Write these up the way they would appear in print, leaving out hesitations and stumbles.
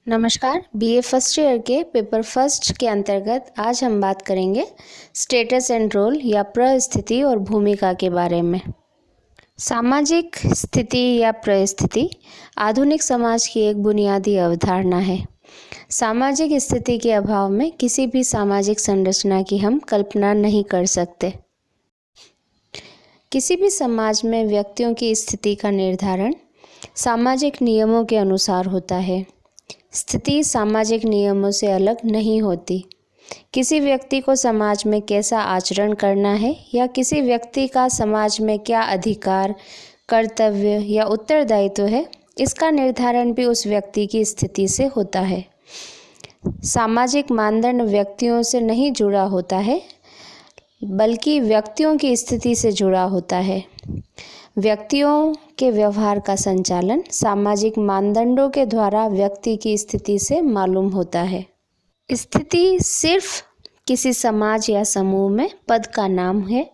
नमस्कार। BA first year के paper first के अंतर्गत आज हम बात करेंगे स्टेटस एंड रोल या परिस्थिति और भूमिका के बारे में। सामाजिक स्थिति या परिस्थिति आधुनिक समाज की एक बुनियादी अवधारणा है। सामाजिक स्थिति के अभाव में किसी भी सामाजिक संरचना की हम कल्पना नहीं कर सकते। किसी भी समाज में व्यक्तियों की स्थिति का निर्धारण सामाजिक नियमों के अनुसार होता है। स्थिति सामाजिक नियमों से अलग नहीं होती। किसी व्यक्ति को समाज में कैसा आचरण करना है या किसी व्यक्ति का समाज में क्या अधिकार, कर्तव्य या उत्तरदायित्व है, इसका निर्धारण भी उस व्यक्ति की स्थिति से होता है। सामाजिक मानदंड व्यक्तियों से नहीं जुड़ा होता है, बल्कि व्यक्तियों की स्थिति से जुड़ा होता है। व्यक्तियों के व्यवहार का संचालन सामाजिक मानदंडों के द्वारा व्यक्ति की स्थिति से मालूम होता है। स्थिति सिर्फ किसी समाज या समूह में पद का नाम है।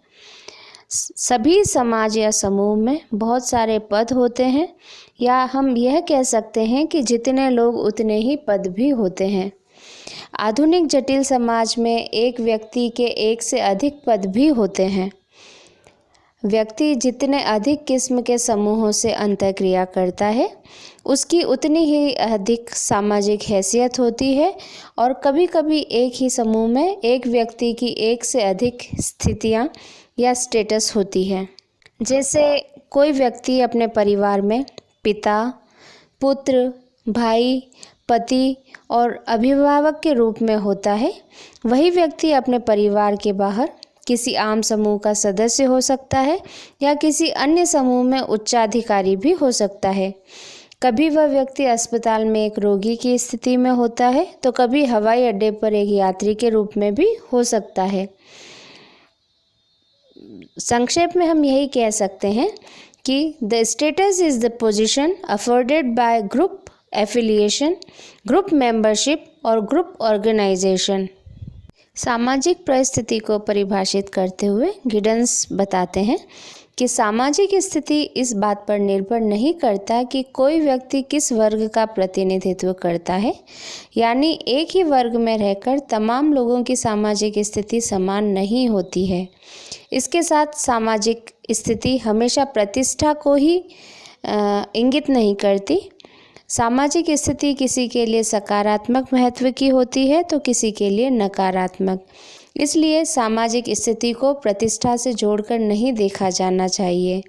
सभी समाज या समूह में बहुत सारे पद होते हैं, या हम यह कह सकते हैं कि जितने लोग उतने ही पद भी होते हैं। आधुनिक जटिल समाज में एक व्यक्ति के एक से अधिक पद भी होते हैं। व्यक्ति जितने अधिक किस्म के समूहों से अंतःक्रिया करता है, उसकी उतनी ही अधिक सामाजिक हैसियत होती है, और कभी कभी एक ही समूह में एक व्यक्ति की एक से अधिक स्थितियां या स्टेटस होती है। जैसे कोई व्यक्ति अपने परिवार में पिता, पुत्र, भाई, पति और अभिभावक के रूप में होता है, वही व्यक्ति अपने परिवार के बाहर किसी आम समूह का सदस्य हो सकता है या किसी अन्य समूह में उच्चाधिकारी भी हो सकता है। कभी वह व्यक्ति अस्पताल में एक रोगी की स्थिति में होता है, तो कभी हवाई अड्डे पर एक यात्री के रूप में भी हो सकता है। संक्षेप में हम यही कह सकते हैं कि the status is the position afforded bye group affiliation, group membership और ग्रुप ऑर्गेनाइजेशन। सामाजिक परिस्थिति को परिभाषित करते हुए गिडन्स बताते हैं कि सामाजिक स्थिति इस बात पर निर्भर नहीं करता कि कोई व्यक्ति किस वर्ग का प्रतिनिधित्व करता है, यानी एक ही वर्ग में रहकर तमाम लोगों की सामाजिक स्थिति समान नहीं होती है। इसके साथ सामाजिक स्थिति हमेशा प्रतिष्ठा को ही इंगित नहीं करती। सामाजिक स्थिति किसी के लिए सकारात्मक महत्व की होती है तो किसी के लिए नकारात्मक। इसलिए सामाजिक स्थिति को प्रतिष्ठा से जोड़कर नहीं देखा जाना चाहिए।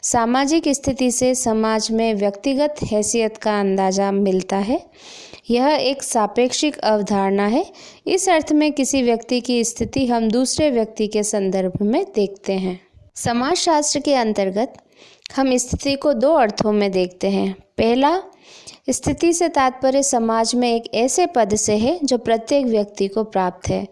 सामाजिक स्थिति से समाज में व्यक्तिगत हैसियत का अंदाजा मिलता है। यह एक सापेक्षिक अवधारणा है। इस अर्थ में किसी व्यक्ति की स्थिति हम दूसरे व्यक्ति के संदर्भ में देखते हैं। समाजशास्त्र के अंतर्गत हम स्थिति को दो अर्थों में देखते हैं। पहला, स्थिति से तात्पर्य समाज में एक ऐसे पद से है जो प्रत्येक व्यक्ति को प्राप्त है,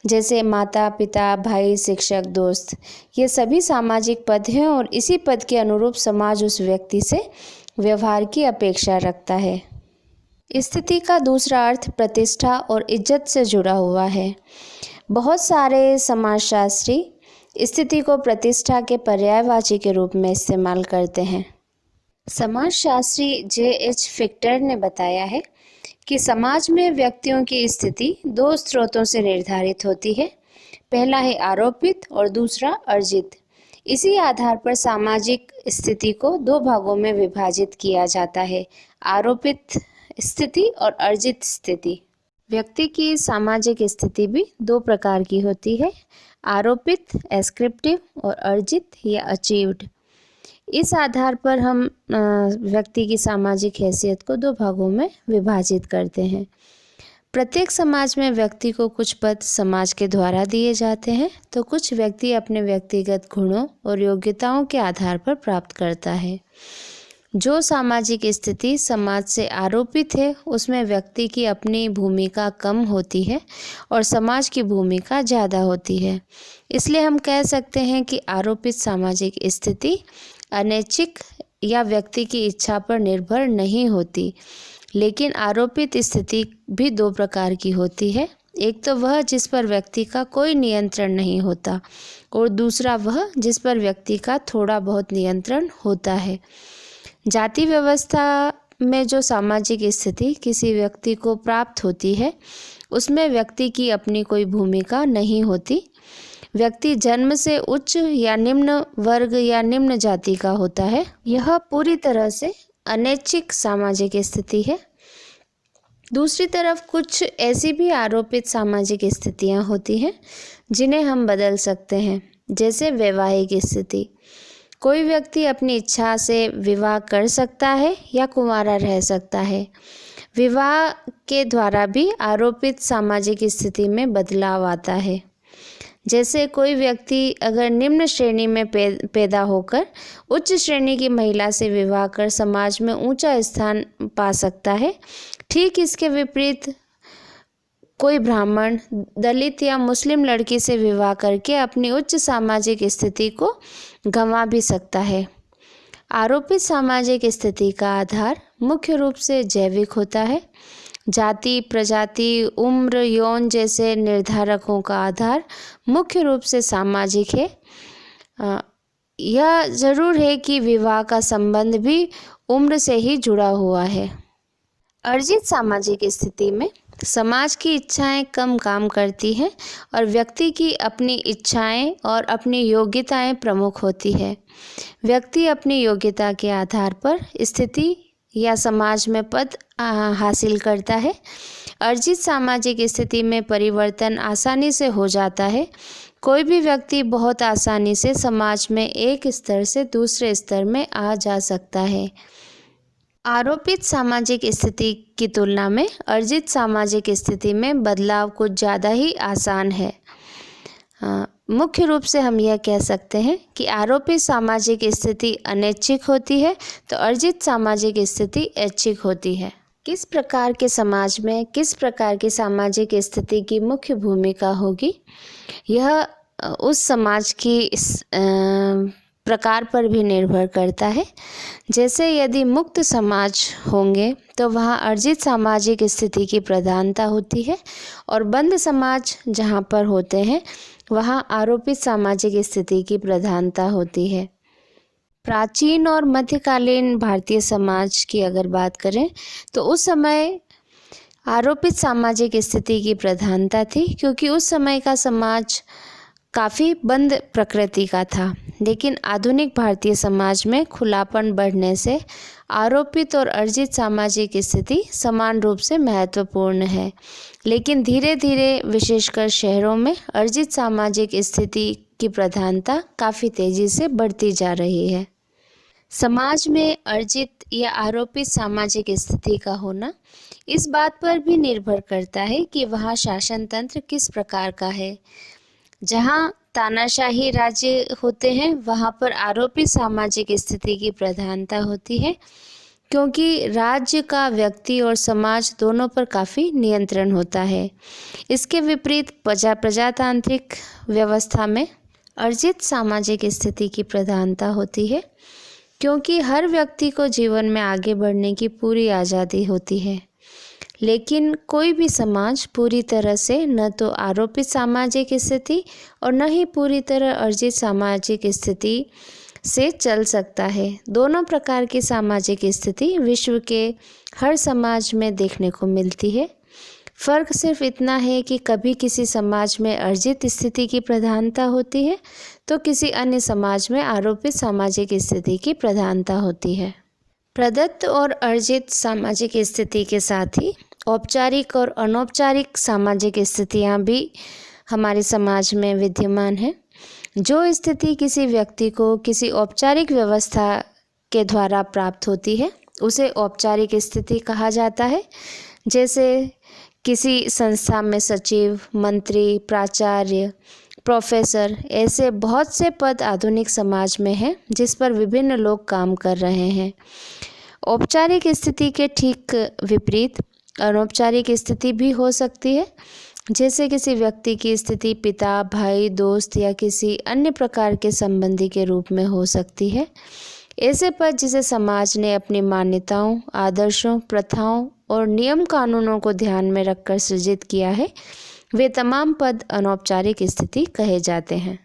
जैसे माता, पिता, भाई, शिक्षक, दोस्त। ये सभी सामाजिक पद हैं और इसी पद के अनुरूप समाज उस व्यक्ति से व्यवहार की अपेक्षा रखता है। स्थिति का दूसरा अर्थ प्रतिष्ठा और इज्जत से जुड़ा हुआ है। बहुत सारे समाजशास्त्री स्थिति को प्रतिष्ठा के पर्यायवाची के रूप में इस्तेमाल करते हैं। समाजशास्त्री J.H. फिक्टर ने बताया है कि समाज में व्यक्तियों की स्थिति दो स्रोतों से निर्धारित होती है। पहला है आरोपित और दूसरा अर्जित। इसी आधार पर सामाजिक स्थिति को दो भागों में विभाजित किया जाता है, आरोपित स्थिति और अर्जित स्थिति। व्यक्ति की सामाजिक स्थिति भी दो प्रकार की होती है, आरोपित एस्क्रिप्टिव और अर्जित या अचीव्ड। इस आधार पर हम व्यक्ति की सामाजिक हैसियत को दो भागों में विभाजित करते हैं। प्रत्येक समाज में व्यक्ति को कुछ पद समाज के द्वारा दिए जाते हैं, तो कुछ व्यक्ति अपने व्यक्तिगत गुणों और योग्यताओं के आधार पर प्राप्त करता है। जो सामाजिक स्थिति समाज से आरोपित है, उसमें व्यक्ति की अपनी भूमिका कम होती है और समाज की भूमिका ज़्यादा होती है। इसलिए हम कह सकते हैं कि आरोपित सामाजिक स्थिति अनैच्छिक या व्यक्ति की इच्छा पर निर्भर नहीं होती। लेकिन आरोपित स्थिति भी दो प्रकार की होती है। एक तो वह जिस पर व्यक्ति का कोई नियंत्रण नहीं होता, और दूसरा वह जिस पर व्यक्ति का थोड़ा बहुत नियंत्रण होता है। जाति व्यवस्था में जो सामाजिक स्थिति किसी व्यक्ति को प्राप्त होती है उसमें व्यक्ति की अपनी कोई भूमिका नहीं होती। व्यक्ति जन्म से उच्च या निम्न वर्ग या निम्न जाति का होता है। यह पूरी तरह से अनैच्छिक सामाजिक स्थिति है। दूसरी तरफ कुछ ऐसी भी आरोपित सामाजिक स्थितियां होती हैं जिन्हें हम बदल सकते हैं, जैसे वैवाहिक स्थिति। कोई व्यक्ति अपनी इच्छा से विवाह कर सकता है या कुंवारा रह सकता है। विवाह के द्वारा भी आरोपित सामाजिक स्थिति में बदलाव आता है। जैसे कोई व्यक्ति अगर निम्न श्रेणी में पैदा होकर उच्च श्रेणी की महिला से विवाह कर समाज में ऊंचा स्थान पा सकता है, ठीक इसके विपरीत कोई ब्राह्मण, दलित या मुस्लिम लड़की से विवाह करके अपनी उच्च सामाजिक स्थिति को गंवा भी सकता है। आरोपित सामाजिक स्थिति का आधार मुख्य रूप से जैविक होता है। जाति, प्रजाति, उम्र, यौन जैसे निर्धारकों का आधार मुख्य रूप से सामाजिक है। यह जरूर है कि विवाह का संबंध भी उम्र से ही जुड़ा हुआ है। अर्जित सामाजिक स्थिति में समाज की इच्छाएं कम काम करती हैं और व्यक्ति की अपनी इच्छाएं और अपनी योग्यताएं प्रमुख होती है। व्यक्ति अपनी योग्यता के आधार पर स्थिति या समाज में पद हासिल करता है। अर्जित सामाजिक स्थिति में परिवर्तन आसानी से हो जाता है। कोई भी व्यक्ति बहुत आसानी से समाज में एक स्तर से दूसरे स्तर में आ जा सकता है। आरोपित सामाजिक स्थिति की तुलना में अर्जित सामाजिक स्थिति में बदलाव कुछ ज़्यादा ही आसान है। मुख्य रूप से हम यह कह सकते हैं कि आरोपित सामाजिक स्थिति अनैच्छिक होती है तो अर्जित सामाजिक स्थिति ऐच्छिक होती है। किस प्रकार के समाज में किस प्रकार की सामाजिक स्थिति की मुख्य भूमिका होगी, यह उस समाज की प्रकार पर भी निर्भर करता है। जैसे यदि मुक्त समाज होंगे तो वहाँ अर्जित सामाजिक स्थिति की प्रधानता होती है और बंद समाज जहाँ पर होते हैं वहाँ आरोपित सामाजिक स्थिति की प्रधानता होती है। प्राचीन और मध्यकालीन भारतीय समाज की अगर बात करें तो उस समय आरोपित सामाजिक स्थिति की प्रधानता थी, क्योंकि उस समय का समाज काफ़ी बंद प्रकृति का था। लेकिन आधुनिक भारतीय समाज में खुलापन बढ़ने से आरोपित और अर्जित सामाजिक स्थिति समान रूप से महत्वपूर्ण है। लेकिन धीरे धीरे विशेषकर शहरों में अर्जित सामाजिक स्थिति की प्रधानता काफ़ी तेज़ी से बढ़ती जा रही है। समाज में अर्जित या आरोपित सामाजिक स्थिति का होना इस बात पर भी निर्भर करता है कि वहाँ शासन तंत्र किस प्रकार का है। जहाँ तानाशाही राज्य होते हैं वहाँ पर आरोपित सामाजिक स्थिति की प्रधानता होती है, क्योंकि राज्य का व्यक्ति और समाज दोनों पर काफ़ी नियंत्रण होता है। इसके विपरीत प्रजातांत्रिक व्यवस्था में अर्जित सामाजिक स्थिति की प्रधानता होती है, क्योंकि हर व्यक्ति को जीवन में आगे बढ़ने की पूरी आज़ादी होती है। लेकिन कोई भी समाज पूरी तरह से न तो आरोपित सामाजिक स्थिति और न ही पूरी तरह अर्जित सामाजिक स्थिति से चल सकता है। दोनों प्रकार की सामाजिक स्थिति विश्व के हर समाज में देखने को मिलती है। फ़र्क सिर्फ इतना है कि कभी किसी समाज में अर्जित स्थिति की प्रधानता होती है तो किसी अन्य समाज में आरोपित सामाजिक स्थिति की प्रधानता होती है। प्रदत्त और अर्जित सामाजिक स्थिति के साथ ही औपचारिक और अनौपचारिक सामाजिक स्थितियाँ भी हमारे समाज में विद्यमान हैं। जो स्थिति किसी व्यक्ति को किसी औपचारिक व्यवस्था के द्वारा प्राप्त होती है उसे औपचारिक स्थिति कहा जाता है। जैसे किसी संस्था में सचिव, मंत्री, प्राचार्य, प्रोफेसर, ऐसे बहुत से पद आधुनिक समाज में हैं जिस पर विभिन्न लोग काम कर रहे हैं। औपचारिक स्थिति के ठीक विपरीत अनौपचारिक स्थिति भी हो सकती है। जैसे किसी व्यक्ति की स्थिति पिता, भाई, दोस्त या किसी अन्य प्रकार के संबंधी के रूप में हो सकती है। ऐसे पद जिसे समाज ने अपनी मान्यताओं, आदर्शों, प्रथाओं और नियम कानूनों को ध्यान में रखकर सृजित किया है, वे तमाम पद अनौपचारिक स्थिति कहे जाते हैं।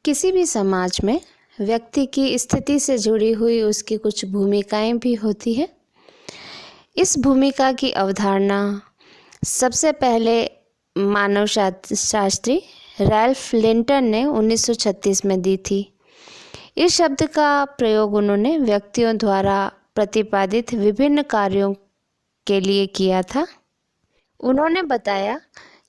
किसी भी समाज में व्यक्ति की स्थिति से जुड़ी हुई उसकी कुछ भूमिकाएं भी होती हैं। इस भूमिका की अवधारणा सबसे पहले मानव शास्त्री रैल्फ लिंटन ने 1936 में दी थी। इस शब्द का प्रयोग उन्होंने व्यक्तियों द्वारा प्रतिपादित विभिन्न कार्यों के लिए किया था। उन्होंने बताया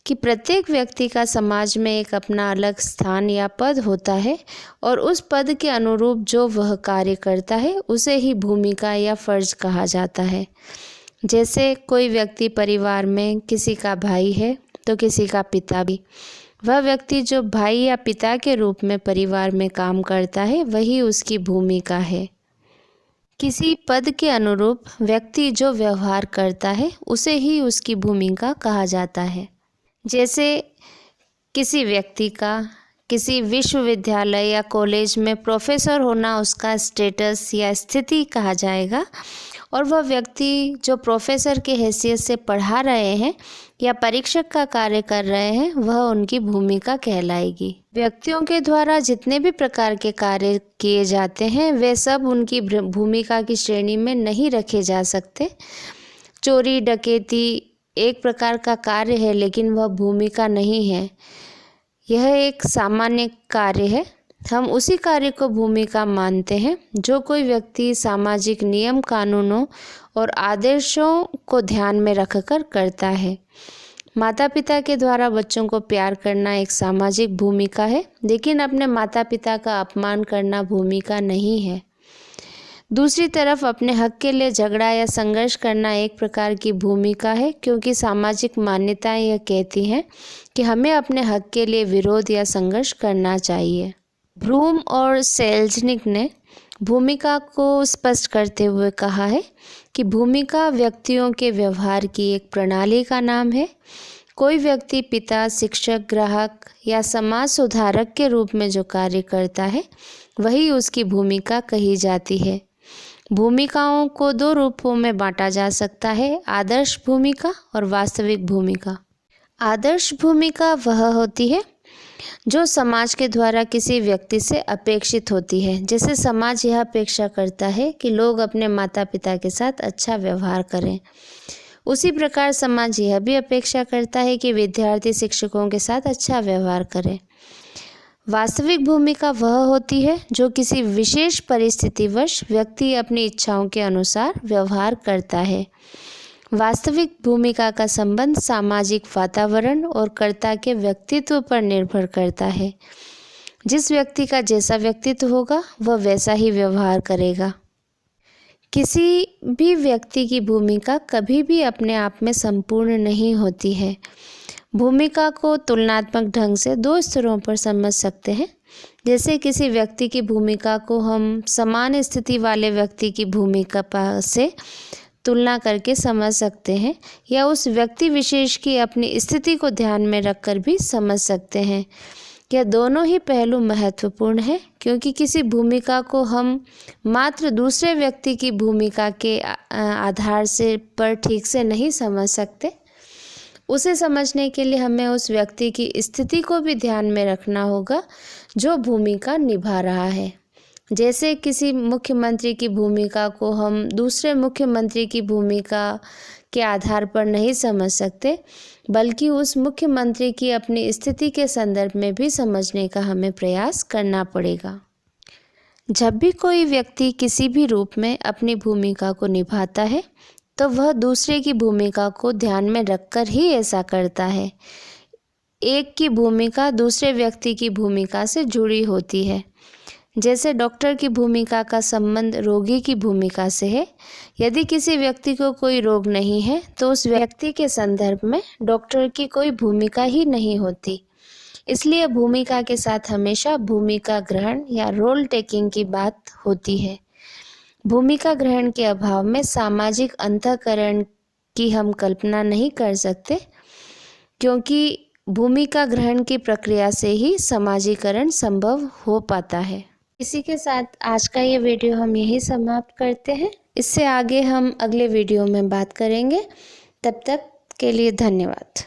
कि प्रत्येक व्यक्ति का समाज में एक अपना अलग स्थान या पद होता है और उस पद के अनुरूप जो वह कार्य करता है उसे ही भूमिका या फर्ज कहा जाता है। जैसे कोई व्यक्ति परिवार में किसी का भाई है तो किसी का पिता भी। वह व्यक्ति जो भाई या पिता के रूप में परिवार में काम करता है वही उसकी भूमिका है। किसी पद के अनुरूप व्यक्ति जो व्यवहार करता है उसे ही उसकी भूमिका कहा जाता है। जैसे किसी व्यक्ति का किसी विश्वविद्यालय या कॉलेज में प्रोफेसर होना उसका स्टेटस या स्थिति कहा जाएगा, और वह व्यक्ति जो प्रोफेसर की हैसियत से पढ़ा रहे हैं या परीक्षक का कार्य कर रहे हैं वह उनकी भूमिका कहलाएगी। व्यक्तियों के द्वारा जितने भी प्रकार के कार्य किए जाते हैं वे सब उनकी भूमिका की श्रेणी में नहीं रखे जा सकते। चोरी डकैती एक प्रकार का कार्य है लेकिन वह भूमिका नहीं है, यह एक सामान्य कार्य है। हम उसी कार्य को भूमिका मानते हैं जो कोई व्यक्ति सामाजिक नियम कानूनों और आदर्शों को ध्यान में रखकर करता है। माता पिता के द्वारा बच्चों को प्यार करना एक सामाजिक भूमिका है, लेकिन अपने माता पिता का अपमान करना भूमिका नहीं है। दूसरी तरफ अपने हक के लिए झगड़ा या संघर्ष करना एक प्रकार की भूमिका है, क्योंकि सामाजिक मान्यताएं यह कहती हैं कि हमें अपने हक के लिए विरोध या संघर्ष करना चाहिए। ब्लूम और सेल्जनिक ने भूमिका को स्पष्ट करते हुए कहा है कि भूमिका व्यक्तियों के व्यवहार की एक प्रणाली का नाम है। कोई व्यक्ति पिता, शिक्षक, ग्राहक या समाज सुधारक के रूप में जो कार्य करता है वही उसकी भूमिका कही जाती है। भूमिकाओं को दो रूपों में बांटा जा सकता है, आदर्श भूमिका और वास्तविक भूमिका। आदर्श भूमिका वह होती है जो समाज के द्वारा किसी व्यक्ति से अपेक्षित होती है। जैसे समाज यह अपेक्षा करता है कि लोग अपने माता पिता के साथ अच्छा व्यवहार करें, उसी प्रकार समाज यह भी अपेक्षा करता है कि विद्यार्थी शिक्षकों के साथ अच्छा व्यवहार करें। वास्तविक भूमिका वह होती है जो किसी विशेष परिस्थितिवश व्यक्ति अपनी इच्छाओं के अनुसार व्यवहार करता है। वास्तविक भूमिका का संबंध सामाजिक वातावरण और कर्ता के व्यक्तित्व पर निर्भर करता है। जिस व्यक्ति का जैसा व्यक्तित्व होगा वह वैसा ही व्यवहार करेगा। किसी भी व्यक्ति की भूमिका कभी भी अपने आप में संपूर्ण नहीं होती है। भूमिका को तुलनात्मक ढंग से दो स्तरों पर समझ सकते हैं। जैसे किसी व्यक्ति की भूमिका को हम समान स्थिति वाले व्यक्ति की भूमिका से तुलना करके समझ सकते हैं, या उस व्यक्ति विशेष की अपनी स्थिति को ध्यान में रखकर भी समझ सकते हैं। यह दोनों ही पहलू महत्वपूर्ण है, क्योंकि किसी भूमिका को हम मात्र दूसरे व्यक्ति की भूमिका के आधार से पर ठीक से नहीं समझ सकते। उसे समझने के लिए हमें उस व्यक्ति की स्थिति को भी ध्यान में रखना होगा जो भूमिका निभा रहा है। जैसे किसी मुख्यमंत्री की भूमिका को हम दूसरे मुख्यमंत्री की भूमिका के आधार पर नहीं समझ सकते, बल्कि उस मुख्यमंत्री की अपनी स्थिति के संदर्भ में भी समझने का हमें प्रयास करना पड़ेगा। जब भी कोई व्यक्ति किसी भी रूप में अपनी भूमिका को निभाता है तो वह दूसरे की भूमिका को ध्यान में रखकर ही ऐसा करता है। एक की भूमिका दूसरे व्यक्ति की भूमिका से जुड़ी होती है। जैसे डॉक्टर की भूमिका का संबंध रोगी की भूमिका से है। यदि किसी व्यक्ति को कोई रोग नहीं है तो उस व्यक्ति के संदर्भ में डॉक्टर की कोई भूमिका ही नहीं होती। इसलिए भूमिका के साथ हमेशा भूमिका ग्रहण या रोल टेकिंग की बात होती है। भूमिका ग्रहण के अभाव में सामाजिक अंतःकरण की हम कल्पना नहीं कर सकते, क्योंकि भूमिका ग्रहण की प्रक्रिया से ही समाजीकरण संभव हो पाता है। इसी के साथ आज का ये वीडियो हम यही समाप्त करते हैं। इससे आगे हम अगले वीडियो में बात करेंगे। तब तक के लिए धन्यवाद।